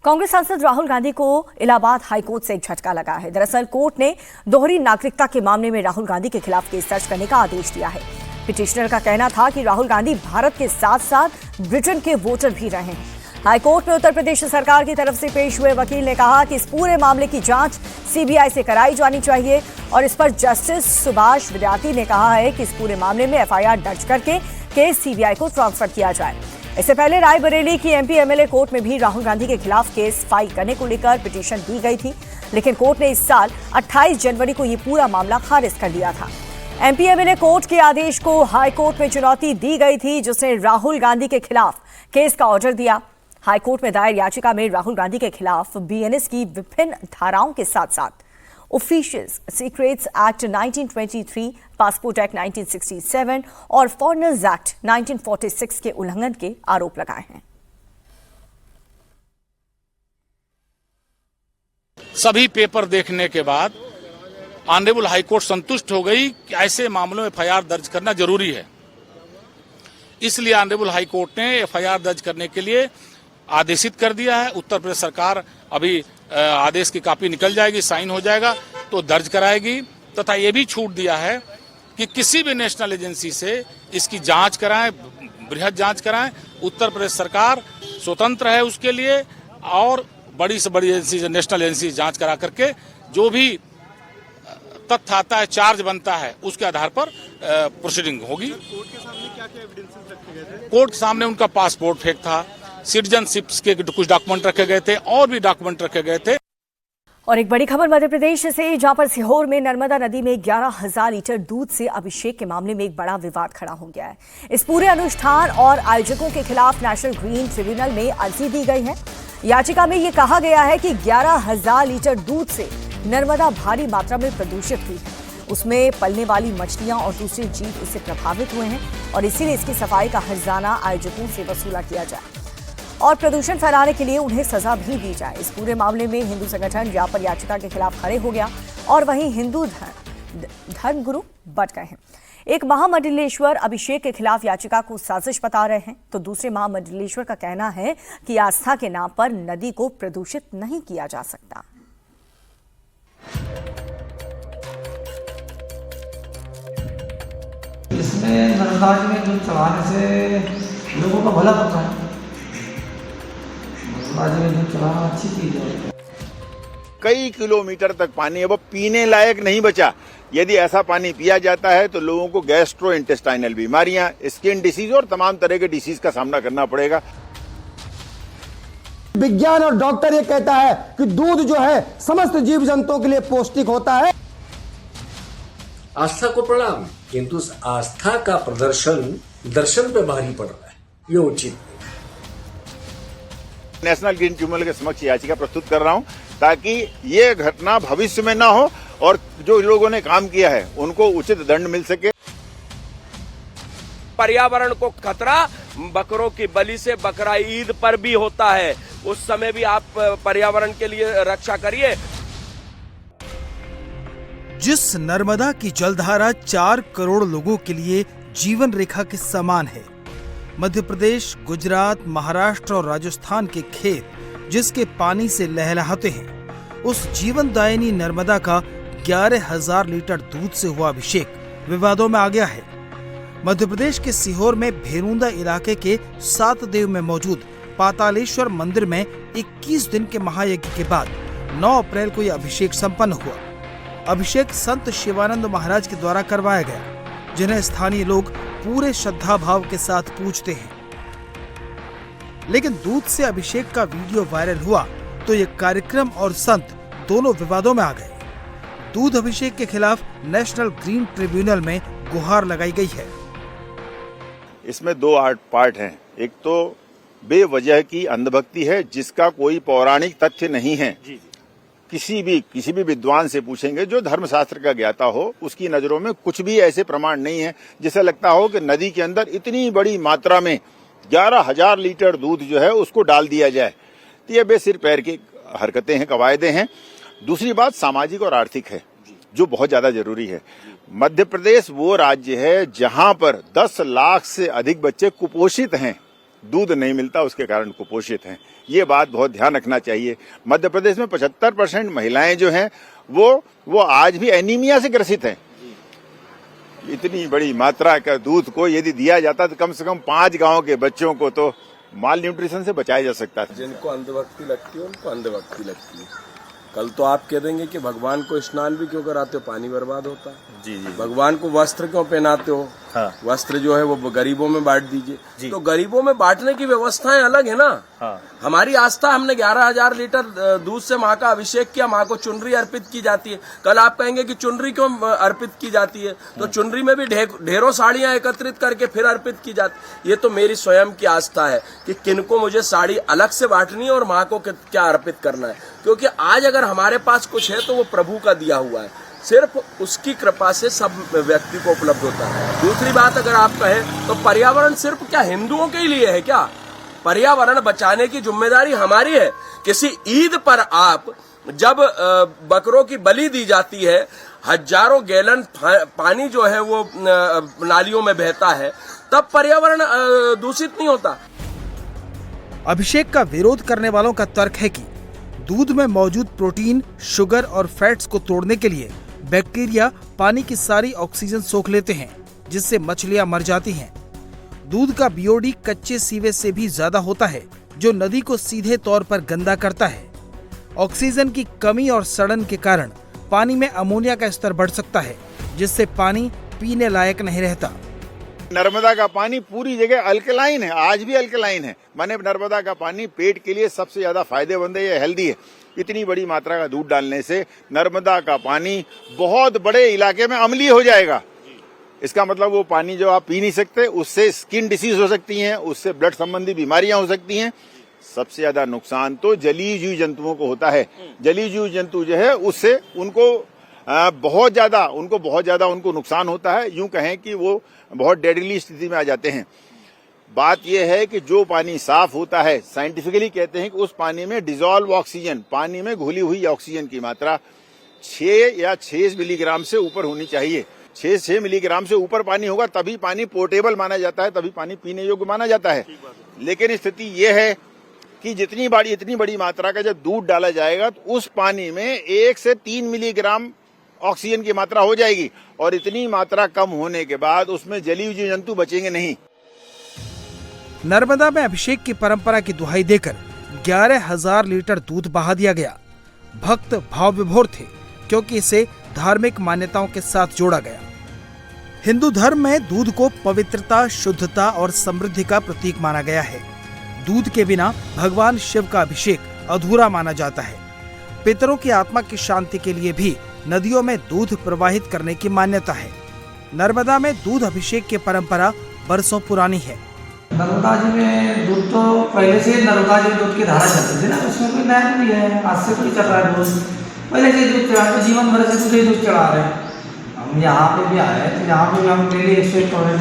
कांग्रेस सांसद राहुल गांधी को इलाहाबाद हाईकोर्ट से एक झटका लगा है। दरअसल कोर्ट ने दोहरी नागरिकता के मामले में राहुल गांधी के खिलाफ केस दर्ज करने का आदेश दिया है। पिटिशनर का कहना था कि राहुल गांधी भारत के साथ साथ ब्रिटेन के वोटर भी रहे हैं। हाईकोर्ट में उत्तर प्रदेश सरकार की तरफ से पेश हुए वकील ने कहा कि इस पूरे मामले की जांच सीबीआई से कराई जानी चाहिए, और इस पर जस्टिस सुभाष विद्यार्थी ने कहा है कि इस पूरे मामले में एफआईआर दर्ज करके केस सीबीआई को ट्रांसफर किया जाए। इससे पहले रायबरेली की एमपी एमएलए कोर्ट में भी राहुल गांधी के खिलाफ केस फाइल करने को लेकर पिटीशन दी गई थी, लेकिन कोर्ट ने इस साल 28 जनवरी को ये पूरा मामला खारिज कर दिया था। एमपी एमएलए कोर्ट के आदेश को हाईकोर्ट में चुनौती दी गई थी, जिसने राहुल गांधी के खिलाफ केस का ऑर्डर दिया। हाईकोर्ट में दायर याचिका में राहुल गांधी के खिलाफ बीएनएस की विभिन्न धाराओं के साथ साथ officials secrets act 1923, passport act 1967 और फॉरेनर्स एक्ट 1946 के उल्लंघन के आरोप लगाए हैं। सभी पेपर देखने के बाद ऑनरेबल हाईकोर्ट संतुष्ट हो गई कि ऐसे मामलों में एफआईआर दर्ज करना जरूरी है। इसलिए ऑनरेबल हाईकोर्ट ने एफआईआर दर्ज करने के लिए आदेशित कर दिया है। उत्तर प्रदेश सरकार अभी आदेश की कॉपी निकल जाएगी, साइन हो जाएगा तो दर्ज कराएगी। तथा ये भी छूट दिया है कि किसी भी नेशनल एजेंसी से इसकी जांच कराएं, बृहद जांच कराएं। उत्तर प्रदेश सरकार स्वतंत्र है उसके लिए, और बड़ी से बड़ी एजेंसी, नेशनल एजेंसी जांच करा करके जो भी तथ्य आता है, चार्ज बनता है, उसके आधार पर प्रोसीडिंग होगी। कोर्ट के सामने उनका पासपोर्ट फेक था, सिटीजनशिप के कुछ डॉक्यूमेंट रखे गए थे और भी डॉक्यूमेंट रखे गए थे। और एक बड़ी खबर मध्य प्रदेश से, जहां पर सीहोर में नर्मदा नदी में 11,000 लीटर दूध से अभिषेक के मामले में एक बड़ा विवाद खड़ा हो गया है। इस पूरे अनुष्ठान और आयोजकों के खिलाफ नेशनल ग्रीन ट्रिब्यूनल में अर्जी दी गई है। याचिका में यह कहा गया है कि 11,000 लीटर दूध से नर्मदा भारी मात्रा में प्रदूषित हुई है। उसमें पलने वाली मछलियां और दूसरे जीव इससे प्रभावित हुए हैं और इसीलिए इसकी सफाई का हर्जाना आयोजकों से वसूला किया जाए और प्रदूषण फैलाने के लिए उन्हें सजा भी दी जाए। इस पूरे मामले में हिंदू संगठन व्यापार याचिका के खिलाफ खड़े हो गया और वहीं हिंदू धर्मगुरु बट गए हैं। एक महामंडलेश्वर अभिषेक के खिलाफ याचिका को साजिश बता रहे हैं, तो दूसरे महामंडलेश्वर का कहना है कि आस्था के नाम पर नदी को प्रदूषित नहीं किया जा सकता। इसमें नर्मदा में दूध चढ़ाने से लोगों का भला होता है। अच्छी चीज है। कई किलोमीटर तक पानी अब पीने लायक नहीं बचा। यदि ऐसा पानी पिया जाता है तो लोगों को गैस्ट्रोइंटेस्टाइनल बीमारियां, स्किन डिसीज और तमाम तरह के डिसीज का सामना करना पड़ेगा। विज्ञान और डॉक्टर ये कहता है कि दूध जो है समस्त जीव जंतुओं के लिए पौष्टिक होता है। आस्था को प्रणाम, किंतु उस आस्था का प्रदर्शन दर्शन पे भारी पड़ रहा है, ये उचित नहीं। नेशनल ग्रीन ट्रिब्यूनल के समक्ष याचिका प्रस्तुत कर रहा हूं ताकि ये घटना भविष्य में ना हो और जो लोगों ने काम किया है उनको उचित दंड मिल सके। पर्यावरण को खतरा बकरों की बलि से बकरा ईद पर भी होता है, उस समय भी आप पर्यावरण के लिए रक्षा करिए। जिस नर्मदा की जलधारा 4 करोड़ लोगों के लिए जीवन रेखा के समान है, मध्य प्रदेश, गुजरात, महाराष्ट्र और राजस्थान के खेत जिसके पानी से लहलहाते हैं, उस जीवनदायिनी नर्मदा का 11,000 लीटर दूध से हुआ अभिषेक विवादों में आ गया है। मध्य प्रदेश के सीहोर में भेरुंदा इलाके के 7 देव में मौजूद पातालेश्वर मंदिर में 21 दिन के महायज्ञ के बाद 9 अप्रैल को यह अभिषेक संपन्न हुआ। अभिषेक संत शिवानंद महाराज के द्वारा करवाया गया, जिन्हें स्थानीय लोग पूरे श्रद्धा भाव के साथ पूजते हैं। लेकिन दूध से अभिषेक का वीडियो वायरल हुआ तो ये कार्यक्रम और संत दोनों विवादों में आ गए। दूध अभिषेक के खिलाफ नेशनल ग्रीन ट्रिब्यूनल में गुहार लगाई गई है। इसमें 2 पार्ट हैं। एक तो बेवजह की अंधभक्ति है जिसका कोई पौराणिक तथ्य नहीं है। किसी भी विद्वान से पूछेंगे जो धर्मशास्त्र का ज्ञाता हो, उसकी नजरों में कुछ भी ऐसे प्रमाण नहीं है जिसे लगता हो कि नदी के अंदर इतनी बड़ी मात्रा में 11,000 लीटर दूध जो है उसको डाल दिया जाए। तो ये बेसिर पैर की हरकतें हैं, कवायदे हैं। दूसरी बात सामाजिक और आर्थिक है जो बहुत ज्यादा जरूरी है। मध्य प्रदेश वो राज्य है जहां पर 10 लाख से अधिक बच्चे कुपोषित हैं, दूध नहीं मिलता उसके कारण कुपोषित हैं। ये बात बहुत ध्यान रखना चाहिए। मध्य प्रदेश में 75% महिलाएं जो हैं वो आज भी एनीमिया से ग्रसित हैं। इतनी बड़ी मात्रा का दूध को यदि दिया जाता तो कम से कम 5 गांव के बच्चों को तो माल न्यूट्रिशन से बचाया जा सकता है। जिनको अंधभक्ति लगती है उनको अंधभक्ति लगती है। कल तो आप कह देंगे कि भगवान को स्नान भी क्यों कराते हो, पानी बर्बाद होता है। जी। भगवान को वस्त्र क्यों पहनाते हो? हाँ। वस्त्र जो है वो गरीबों में बांट दीजिए। तो गरीबों में बांटने की व्यवस्थाएं अलग है ना। हाँ। हमारी आस्था, हमने 11,000 लीटर दूध से माँ का अभिषेक किया, माँ को चुनरी अर्पित की जाती है। कल आप कहेंगे कि चुनरी क्यों अर्पित की जाती है, तो चुनरी में भी ढेरों साड़ियां एकत्रित करके फिर अर्पित की जाती। ये तो मेरी स्वयं की आस्था है कि किनको मुझे साड़ी अलग से बांटनी है और माँ को क्या अर्पित करना है, क्योंकि आज अगर हमारे पास कुछ है तो वो प्रभु का दिया हुआ है, सिर्फ उसकी कृपा से सब व्यक्ति को उपलब्ध होता है। दूसरी बात अगर आप कहें तो पर्यावरण सिर्फ क्या हिंदुओं के लिए है क्या? पर्यावरण बचाने की जिम्मेदारी हमारी है। किसी ईद पर आप जब बकरों की बलि दी जाती है, हजारों गैलन पानी जो है वो नालियों में बहता है, तब पर्यावरण दूषित नहीं होता। अभिषेक का विरोध करने वालों का तर्क है कि दूध में मौजूद प्रोटीन, शुगर और फैट्स को तोड़ने के लिए बैक्टीरिया पानी की सारी ऑक्सीजन सोख लेते हैं, जिससे मछलियां मर जाती हैं। दूध का बीओडी कच्चे सीवेज से भी ज्यादा होता है, जो नदी को सीधे तौर पर गंदा करता है। ऑक्सीजन की कमी और सड़न के कारण पानी में अमोनिया का स्तर बढ़ सकता है, जिससे पानी पीने लायक नहीं रहता। नर्मदा का पानी पूरी जगह अल्कलाइन है, आज भी अल्कलाइन है। माने नर्मदा का पानी पेट के लिए सबसे ज्यादा फायदेमंद है, ये हेल्दी है। इतनी बड़ी मात्रा का दूध डालने से नर्मदा का पानी बहुत बड़े इलाके में अम्लीय हो जाएगा। इसका मतलब वो पानी जो आप पी नहीं सकते, उससे स्किन डिसीज हो सकती हैं, उससे ब्लड संबंधी बीमारियां हो सकती हैं। सबसे ज्यादा नुकसान तो जलीय जीव जंतुओं को होता है। जलीय जीव जंतु जो है उससे उनको बहुत ज्यादा उनको नुकसान होता है। यूं कहें कि वो बहुत डेडली स्थिति में आ जाते हैं। बात यह है कि जो पानी साफ होता है, साइंटिफिकली कहते हैं कि उस पानी में डिजोल्व ऑक्सीजन, पानी में घुली हुई ऑक्सीजन की मात्रा 6 मिलीग्राम से ऊपर होनी चाहिए। 6 मिलीग्राम से ऊपर पानी होगा तभी पानी पोर्टेबल माना जाता है, तभी पानी पीने योग्य माना जाता है। लेकिन स्थिति यह है कि इतनी बड़ी मात्रा का जब दूध डाला जाएगा तो उस पानी में 1 से 3 मिलीग्राम ऑक्सीजन की मात्रा हो जाएगी, और इतनी मात्रा कम होने के बाद उसमें जलीय जीव जंतु बचेंगे नहीं। नर्मदा में अभिषेक की परंपरा की दुहाई देकर 11,000 लीटर दूध बहा दिया गया। भक्त भाव विभोर थे, क्योंकि इसे धार्मिक मान्यताओं के साथ जोड़ा गया। हिंदू धर्म में दूध को पवित्रता, शुद्धता और समृद्धि का प्रतीक माना गया है। दूध के बिना भगवान शिव का अभिषेक अधूरा माना जाता है। पितरों की आत्मा की शांति के लिए भी नदियों में दूध प्रवाहित करने की मान्यता है। नर्मदा में दूध अभिषेक की परंपरा बरसों पुरानी है। नर्मदा जी में दूध तो पहले से नर्मदा जी दूध की धारा चलती थी ना, उसमें कोई नया नहीं है, आज से कोई चल रहा है दूध। पहले से दूध चढ़ा, तो जीवन भर से दूध चढ़ा रहे हैं। हम यहाँ पे भी आए तो यहाँ पे भी हम डेली 151 लीटर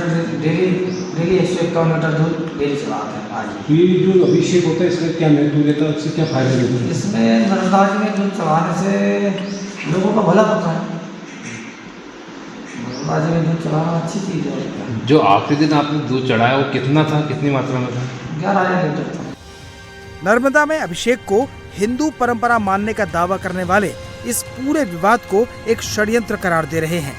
दूध डेली चढ़ाते हैं। आज ये जो अभिषेक होता है इसमें क्या महत्व रहता है, इससे क्या फायदा रहता है? इसमें नर्मदा जी में दूध चढ़ाने से लोगों का भला होता है। नर्मदा जी में दूध चढ़ाना अच्छी चीज़ है। जो आखिरी दिन आपने दूध चढ़ाया वो कितना था, कितनी मात्रा में था? 11,000 लीटर था। नर्मदा में अभिषेक को हिंदू परंपरा मानने का दावा करने वाले इस पूरे विवाद को एक षड्यंत्र करार दे रहे हैं,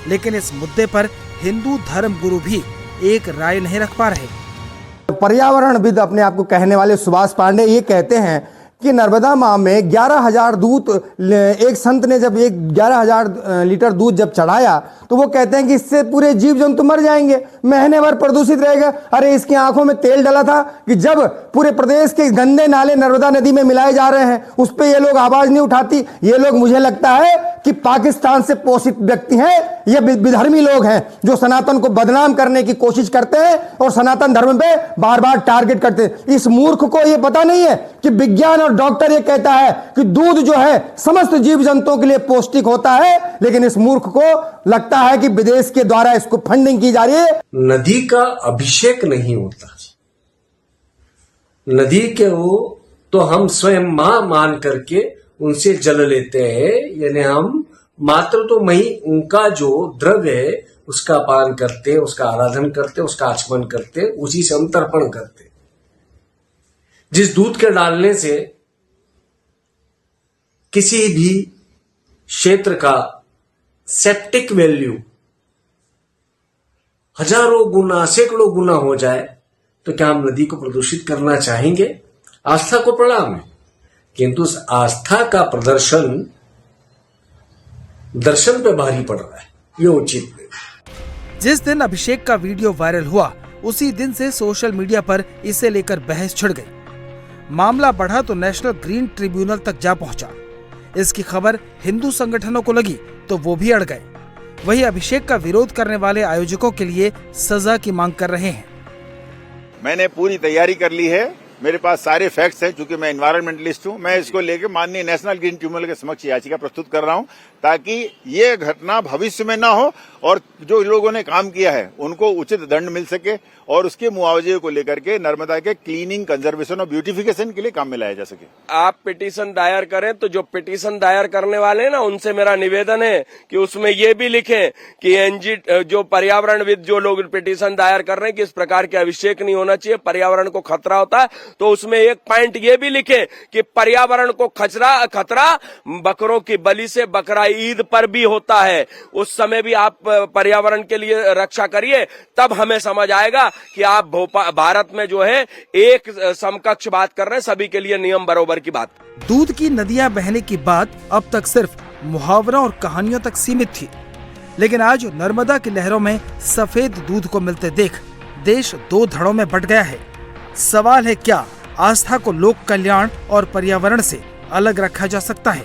लेकिन इस मुद्दे पर हिंदू धर्म गुरु भी एक राय नहीं रख पा रहे। पर्यावरणविद अपने आप को कहने वाले सुभाष पांडे ये कहते हैं कि नर्मदा माँ में 11,000 दूध, एक संत ने जब 11,000 लीटर दूध जब चढ़ाया तो वो कहते हैं कि इससे पूरे जीव जंतु मर जाएंगे, महीने भर प्रदूषित रहेगा। अरे इसकी आंखों में तेल डला था कि जब पूरे प्रदेश के गंदे नाले नर्मदा नदी में मिलाए जा रहे हैं उस पर ये लोग आवाज नहीं उठाती। ये लोग, मुझे लगता है कि पाकिस्तान से पोषित व्यक्ति हैं, ये विधर्मी लोग हैं जो सनातन को बदनाम करने की कोशिश करते हैं और सनातन धर्म पे बार बार टारगेट करते हैं। इस मूर्ख को ये पता नहीं है कि विज्ञान और डॉक्टर ये कहता है कि दूध जो है समस्त जीव जंतुओं के लिए पौष्टिक होता है, लेकिन इस मूर्ख को लगता है कि विदेश के द्वारा इसको फंडिंग की जा रही है। नदी का अभिषेक नहीं होता, नदी के वो तो हम स्वयं मां मान करके उनसे जल लेते हैं, यानी हम मात्र तो वही उनका जो द्रव्य है उसका पान करते, उसका आराधन करते, उसका आचमन करते, उसी से हम तर्पण करते। जिस दूध के डालने से किसी भी क्षेत्र का सेप्टिक वैल्यू हजारों गुना, सैकड़ों गुना हो जाए तो क्या हम नदी को प्रदूषित करना चाहेंगे? आस्था को प्रणाम है, किंतु उस आस्था का प्रदर्शन दर्शन पे भारी पड़ रहा है, ये उचित नहीं। जिस दिन अभिषेक का वीडियो वायरल हुआ उसी दिन से सोशल मीडिया पर इसे लेकर बहस छिड़ गई। मामला बढ़ा तो नेशनल ग्रीन ट्रिब्यूनल तक जा पहुंचा। इसकी खबर हिंदू संगठनों को लगी तो वो भी अड़ गए। वही अभिषेक का विरोध करने वाले आयोजकों के लिए सजा की मांग कर रहे हैं। मैंने पूरी तैयारी कर ली है, मेरे पास सारे फैक्ट्स हैं, क्योंकि मैं एनवायरमेंटलिस्ट हूं। मैं इसको लेकर माननीय नेशनल ग्रीन ट्रिब्यूनल के समक्ष याचिका प्रस्तुत कर रहा हूं, ताकि ये घटना भविष्य में ना हो और जो लोगों ने काम किया है उनको उचित दंड मिल सके और उसके मुआवजे को लेकर के नर्मदा के क्लीनिंग, कंजर्वेशन और ब्यूटिफिकेशन के लिए काम में लाया जा सके। आप पिटीशन दायर करें तो जो पिटीशन दायर करने वाले हैं ना, उनसे मेरा निवेदन है कि उसमें ये भी लिखें कि एनजी जो पर्यावरणविद जो लोग पिटीशन दायर कर रहे हैं कि इस प्रकार के अभिषेक नहीं होना चाहिए, पर्यावरण को खतरा होता है, तो उसमें एक पॉइंट ये भी लिखे कि पर्यावरण को खतरा बकरों की बलि से बकरा ईद पर भी होता है। उस समय भी आप पर्यावरण के लिए रक्षा करिए, तब हमें समझ आएगा कि आप भारत में जो है एक समकक्ष बात कर रहे हैं, सभी के लिए नियम बराबर की बात। दूध की नदियां बहने की बात अब तक सिर्फ मुहावरों और कहानियों तक सीमित थी, लेकिन आज नर्मदा की लहरों में सफेद दूध को मिलते देख देश दो धड़ों में बंट गया है। सवाल है, क्या आस्था को लोक कल्याण और पर्यावरण से अलग रखा जा सकता है?